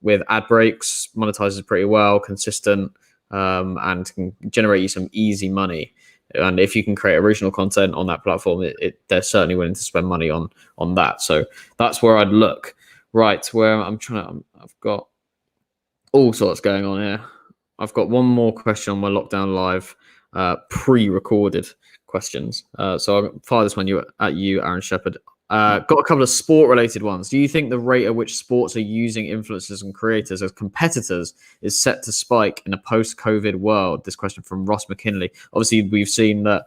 with ad breaks, monetizes pretty well, consistent, and can generate you some easy money. And if you can create original content on that platform, they're certainly willing to spend money on that. So that's where I'd look. Right, where I've got all sorts going on here. I've got one more question on my Lockdown Live pre-recorded questions. So I'll fire this one at you, Aaron Shepherd. Got a couple of sport-related ones. Do you think the rate at which sports are using influencers and creators as competitors is set to spike in a post-COVID world? This question from Ross McKinley. Obviously, we've seen that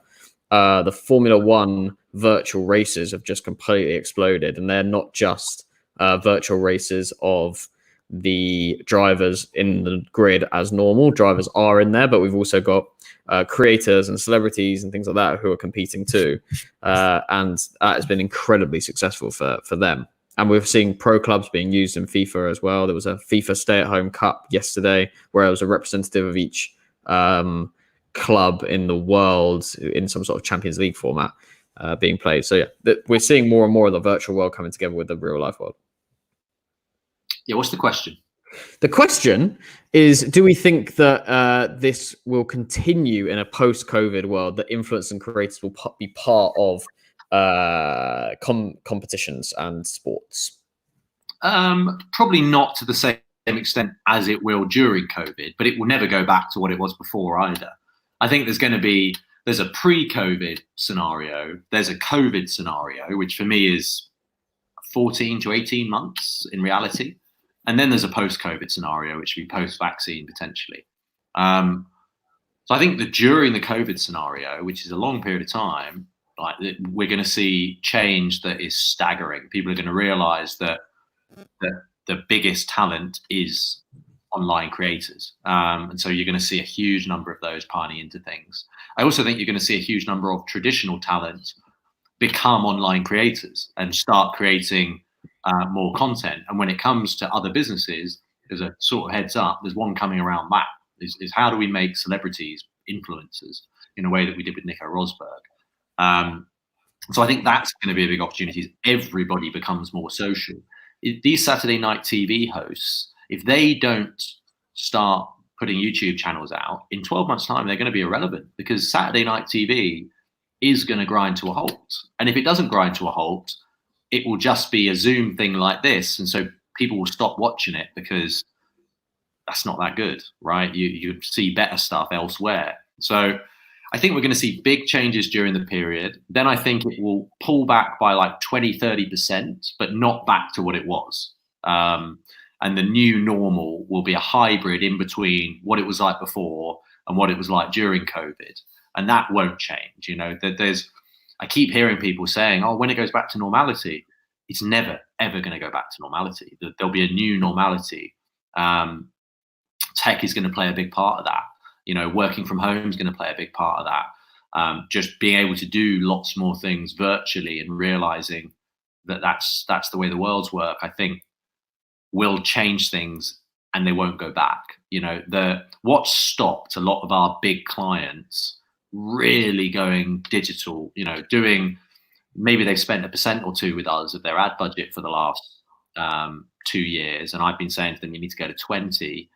the Formula One virtual races have just completely exploded, and they're not just virtual races of the drivers in the grid as normal. Drivers are in there, but we've also got creators and celebrities and things like that who are competing too, and that has been incredibly successful for them. And we're seeing pro clubs being used in FIFA as well. There was a FIFA Stay-at-Home Cup yesterday where it was a representative of each club in the world in some sort of Champions League format being played. So yeah, we're seeing more and more of the virtual world coming together with the real life world. Yeah, what's the question? The question is, do we think that this will continue in a post-COVID world, that influencers and creators will be part of competitions and sports? Probably not to the same extent as it will during COVID, but it will never go back to what it was before either. I think there's a pre-COVID scenario, there's a COVID scenario, which for me is 14 to 18 months in reality. And then there's a post-COVID scenario, which would be post-vaccine potentially. So I think that during the COVID scenario, which is a long period of time, we're going to see change that is staggering. People are going to realize that the biggest talent is online creators. And so you're going to see a huge number of those piling into things. I also think you're going to see a huge number of traditional talent become online creators and start creating more content. And when it comes to other businesses, there's a sort of heads up. There's one coming around that is how do we make celebrities influencers in a way that we did with Nico Rosberg. So I think that's going to be a big opportunity. As everybody becomes more social. These Saturday night TV hosts, if they don't start putting YouTube channels out, in 12 months' time, they're going to be irrelevant because Saturday night TV is going to grind to a halt. And if it doesn't grind to a halt, it will just be a Zoom thing like this. And so people will stop watching it because that's not that good, right? You see better stuff elsewhere. So I think we're going to see big changes during the period. Then I think it will pull back by like 20, 30%, but not back to what it was. And the new normal will be a hybrid in between what it was like before and what it was like during COVID. And that won't change. I keep hearing people saying, oh, when it goes back to normality, it's never, ever going to go back to normality. There'll be a new normality. Tech is going to play a big part of that. Working from home is going to play a big part of that. Just being able to do lots more things virtually and realizing that that's the way the world's work, I think will change things and they won't go back. What stopped a lot of our big clients really going digital, maybe they've spent 1% or 2% with us of their ad budget for the last 2 years. And I've been saying to them, you need to go to 20.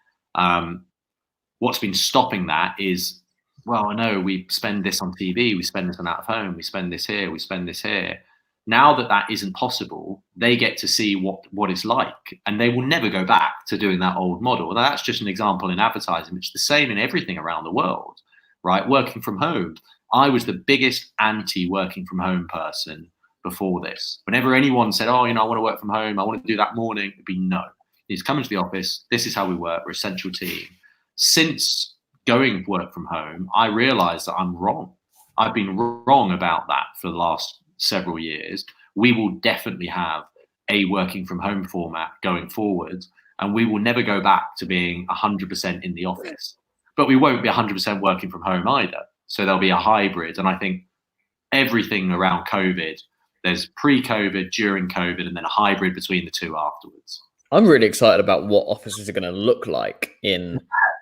What's been stopping that is, well, I know we spend this on TV, we spend this on out of home, we spend this here, we spend this here. Now that isn't possible, they get to see what it's like, and they will never go back to doing that old model. Now, that's just an example in advertising. It's the same in everything around the world, right? Working from home. I was the biggest anti-working from home person before this. Whenever anyone said, oh, I want to work from home, I want to do that morning, it'd be no. He's coming to the office. This is how we work. We're a central team. Since going work from home, I realized that I'm wrong. I've been wrong about that for the last several years. We will definitely have a working from home format going forward, and we will never go back to being 100% in the office, but we won't be 100% working from home either. So there'll be a hybrid. And I think everything around COVID, there's pre-COVID, during COVID, and then a hybrid between the two afterwards. I'm really excited about what offices are going to look like in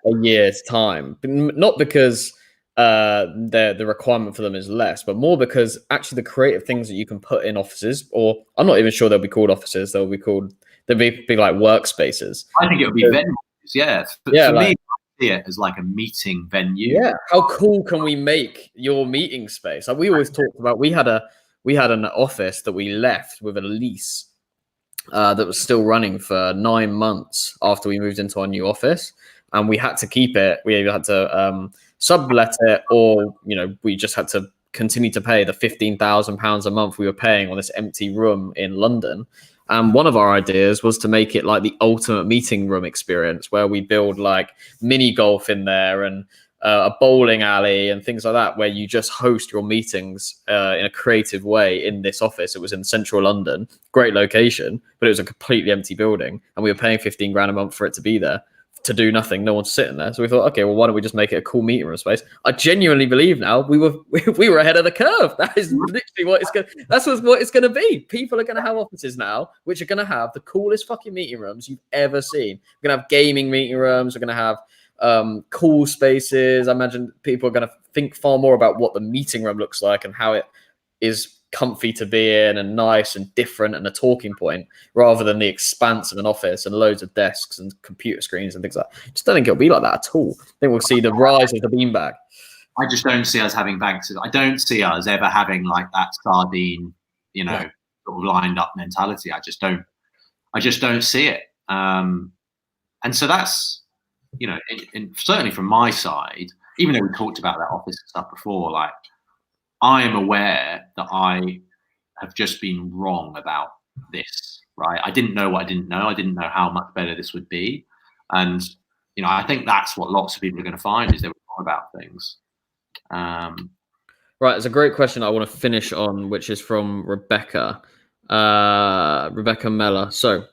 a year's time. Not because the requirement for them is less, but more because actually the creative things that you can put in offices, or I'm not even sure they'll be called offices, they'll be like workspaces. I think it'll be venues, yeah. For me, I see it as like a meeting venue. Yeah, how cool can we make your meeting space? Like we always talked about, we had an office that we left with a lease that was still running for 9 months after we moved into our new office, and we had to keep it. We either had to sublet it, or we just had to continue to pay the £15,000 a month we were paying on this empty room in London. And one of our ideas was to make it like the ultimate meeting room experience, where we build like mini golf in there and a bowling alley and things like that, where you just host your meetings in a creative way in this office. It was in central London, great location, but it was a completely empty building, and we were paying 15 grand a month for it to be there, to do nothing. No one's sitting there. So we thought, okay, well, why don't we just make it a cool meeting room space? I genuinely believe now we were ahead of the curve. That is literally what it's going to be. People are going to have offices now, which are going to have the coolest fucking meeting rooms you've ever seen. We're going to have gaming meeting rooms. We're going to have cool spaces. I imagine people are going to think far more about what the meeting room looks like and how it is comfy to be in and nice and different and a talking point, rather than the expanse of an office and loads of desks and computer screens and things like that. I just don't think it'll be like that at all. I think we'll see the rise of the beanbag. I just don't see us having banks. I don't see us ever having like that sardine, sort of lined up mentality. I just don't see it. And so that's, certainly from my side, even though we talked about that office stuff before, like I am aware that I have just been wrong about this, right? I didn't know what I didn't know. I didn't know how much better this would be. And, I think that's what lots of people are going to find, is they were wrong about things. Right. It's a great question I want to finish on, which is from Rebecca Meller. So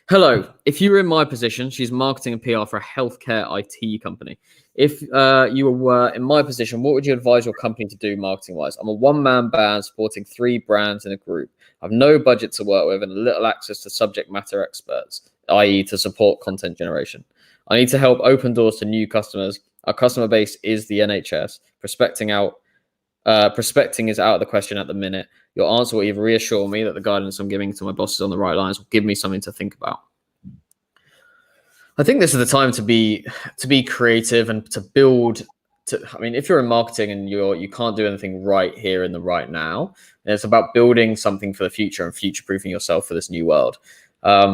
Hello. If you were in my position, she's marketing and PR for a healthcare IT company. If you were in my position, what would you advise your company to do marketing wise? I'm a one-man band supporting 3 brands in a group. I have no budget to work with and little access to subject matter experts, i.e., to support content generation. I need to help open doors to new customers. Our customer base is the NHS. Prospecting is out of the question at the minute. Your answer will either reassure me that the guidance I'm giving to my boss is on the right lines, or give me something to think about. I think this is the time to be creative and to build. I mean, if you're in marketing and you can't do anything right here in the right now, and it's about building something for the future and future-proofing yourself for this new world.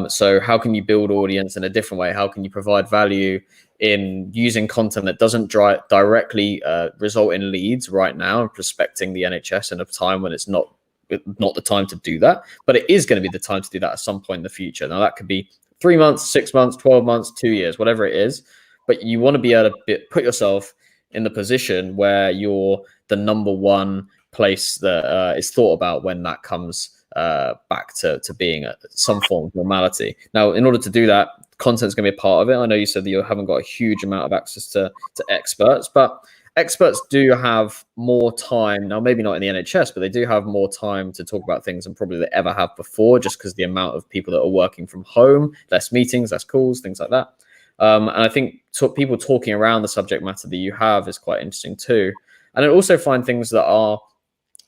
So how can you build audience in a different way? How can you provide value in using content that doesn't directly result in leads right now and prospecting the NHS in a time when it's not the time to do that, but it is going to be the time to do that at some point in the future. Now that could be 3 months, 6 months, 12 months, 2 years, whatever it is, but you want to be able to put yourself in the position where you're the number one place that is thought about when that comes back to being some form of normality. Now, in order to do that, content's going to be a part of it. I know you said that you haven't got a huge amount of access to experts, but experts do have more time now, maybe not in the NHS, but they do have more time to talk about things than probably they ever have before, just because the amount of people that are working from home, less meetings, less calls, things like that. And I think people talking around the subject matter that you have is quite interesting too. And I also find things that are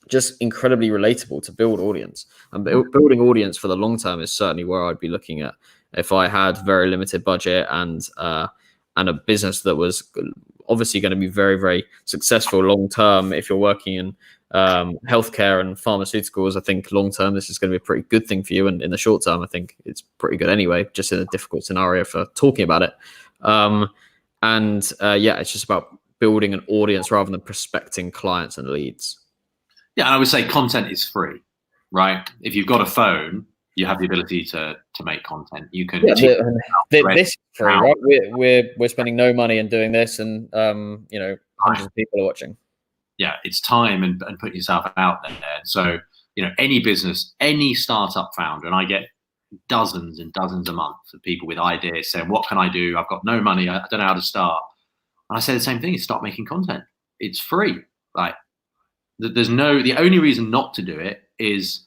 just incredibly relatable to build audience. And building audience for the long term is certainly where I'd be looking at if I had very limited budget and a business that was obviously going to be very, very successful long term. If you're working in healthcare and pharmaceuticals, I think long term this is going to be a pretty good thing for you. And in the short term, I think it's pretty good anyway, just in a difficult scenario for talking about it. Yeah, it's just about building an audience rather than prospecting clients and leads. Yeah, I would say content is free, right? If you've got a phone, you have the ability to make content. You can. Yeah, this is free, right? We're spending no money in doing this, and hundreds of people are watching. Yeah, it's time and putting yourself out there. So any business, any startup founder, and I get dozens and dozens a month of people with ideas saying, "What can I do? I've got no money. I don't know how to start." And I say the same thing: is start making content. It's free. Like the only reason not to do it is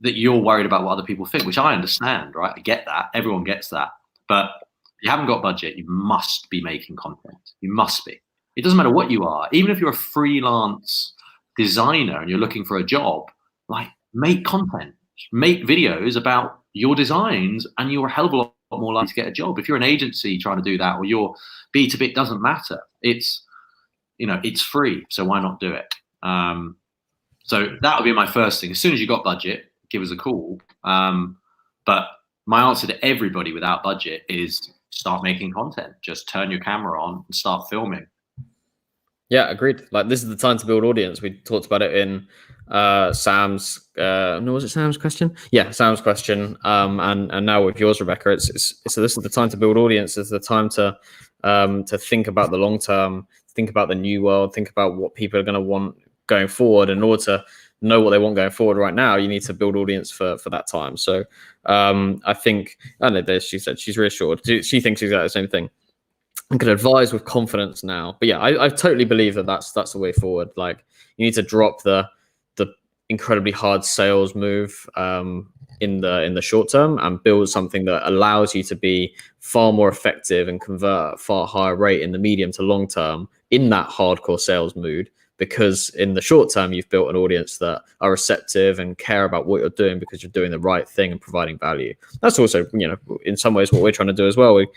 that you're worried about what other people think, which I understand, right? I get that. Everyone gets that. But if you haven't got budget, you must be making content. You must be. It doesn't matter what you are. Even if you're a freelance designer and you're looking for a job, like make content, make videos about your designs, and you're a hell of a lot more likely to get a job. If you're an agency trying to do that, or you're B2B, it doesn't matter. It's free. So why not do it? So that would be my first thing. As soon as you got budget, give us a call. But my answer to everybody without budget is start making content. Just turn your camera on and start filming. Yeah, agreed. Like, this is the time to build audience. We talked about it in Sam's. Was it Sam's question? Yeah, Sam's question. And now with yours, Rebecca, so this is the time to build audience. It's the time to think about the long term, think about the new world, think about what people are going to want going forward. In order to know what they want going forward right now, you need to build audience for that time. So I think, I don't know, she said she's reassured. She thinks exactly the same thing. I can advise with confidence now. But yeah, I totally believe that's the way forward. Like, you need to drop the incredibly hard sales move in the short term and build something that allows you to be far more effective and convert at a far higher rate in the medium to long term in that hardcore sales mood. Because in the short term, you've built an audience that are receptive and care about what you're doing because you're doing the right thing and providing value. That's also, in some ways what we're trying to do as well. We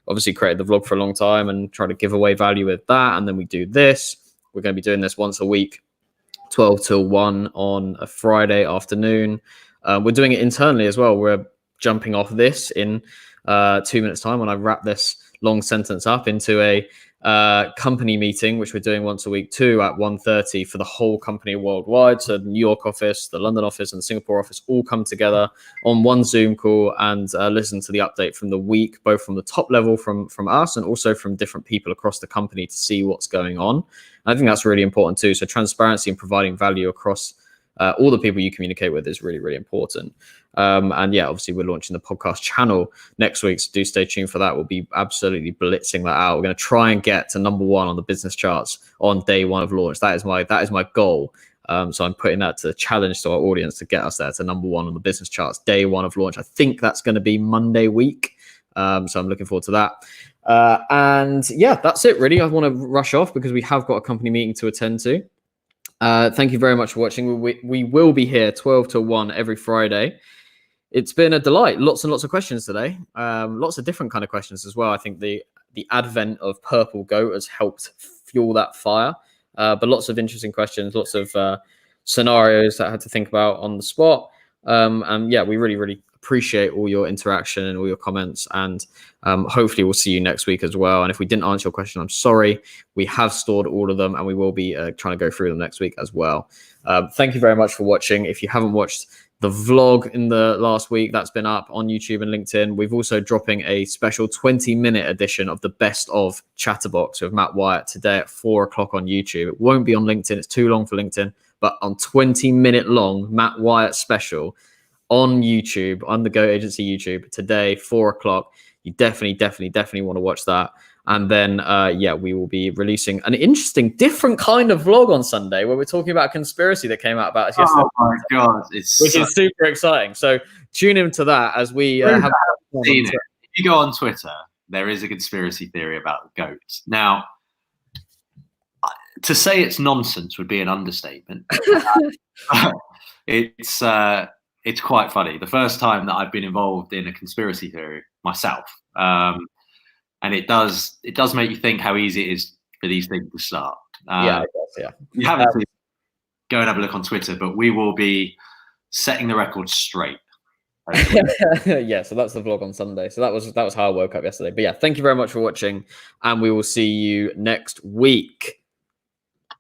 obviously created the vlog for a long time and try to give away value with that. And then we do this. We're going to be doing this once a week, 12 till 1 on a Friday afternoon. We're doing it internally as well. We're jumping off this in 2 minutes time when I wrap this long sentence up into a company meeting, which we're doing once a week too at 1:30 for the whole company worldwide. So the New York office, the London office, and the Singapore office all come together on one Zoom call and listen to the update from the week, both from the top level from us and also from different people across the company to see what's going on. I think that's really important too. So transparency and providing value across all the people you communicate with is really, really important. And yeah, obviously we're launching the podcast channel next week, so do stay tuned for that. We'll be absolutely blitzing that out. We're going to try and get to #1 on the business charts on day 1 of launch. That is my goal. So I'm putting that to the challenge to our audience to get us there to #1 on the business charts, day 1 of launch. I think that's going to be Monday week. So I'm looking forward to that. And yeah, that's it really. I want to rush off because we have got a company meeting to attend to. Thank you very much for watching. We will be here 12 to 1 every Friday. It's been a delight. Lots and lots of questions today. Lots of different kind of questions as well. I think the advent of Purple Goat has helped fuel that fire. But lots of interesting questions, lots of scenarios that I had to think about on the spot. And yeah, we really, really appreciate all your interaction and all your comments. And hopefully we'll see you next week as well. And if we didn't answer your question, I'm sorry. We have stored all of them and we will be trying to go through them next week as well. Thank you very much for watching. If you haven't watched the vlog in the last week, that's been up on YouTube and LinkedIn. We've also dropping a special 20-minute edition of the best of Chatterbox with Matt Wyatt today at 4 o'clock on YouTube. It won't be on LinkedIn. It's too long for LinkedIn, but on 20-minute long Matt Wyatt special on YouTube, on the Go Agency YouTube today, 4 o'clock. You definitely want to watch that. And then, yeah, we will be releasing an interesting, different kind of vlog on Sunday where we're talking about a conspiracy that came out about us yesterday. Oh my God. Which is super exciting. So tune into that as we have seen it. If you go on Twitter, there is a conspiracy theory about goats. Now, to say it's nonsense would be an understatement. It's quite funny. The first time that I've been involved in a conspiracy theory myself. And it does make you think how easy it is for these things to start. Yeah, I guess, yeah. You haven't seen, go and have a look on Twitter, but we will be setting the record straight. Yeah, so that's the vlog on Sunday. So that was how I woke up yesterday. But yeah, thank you very much for watching, and we will see you next week.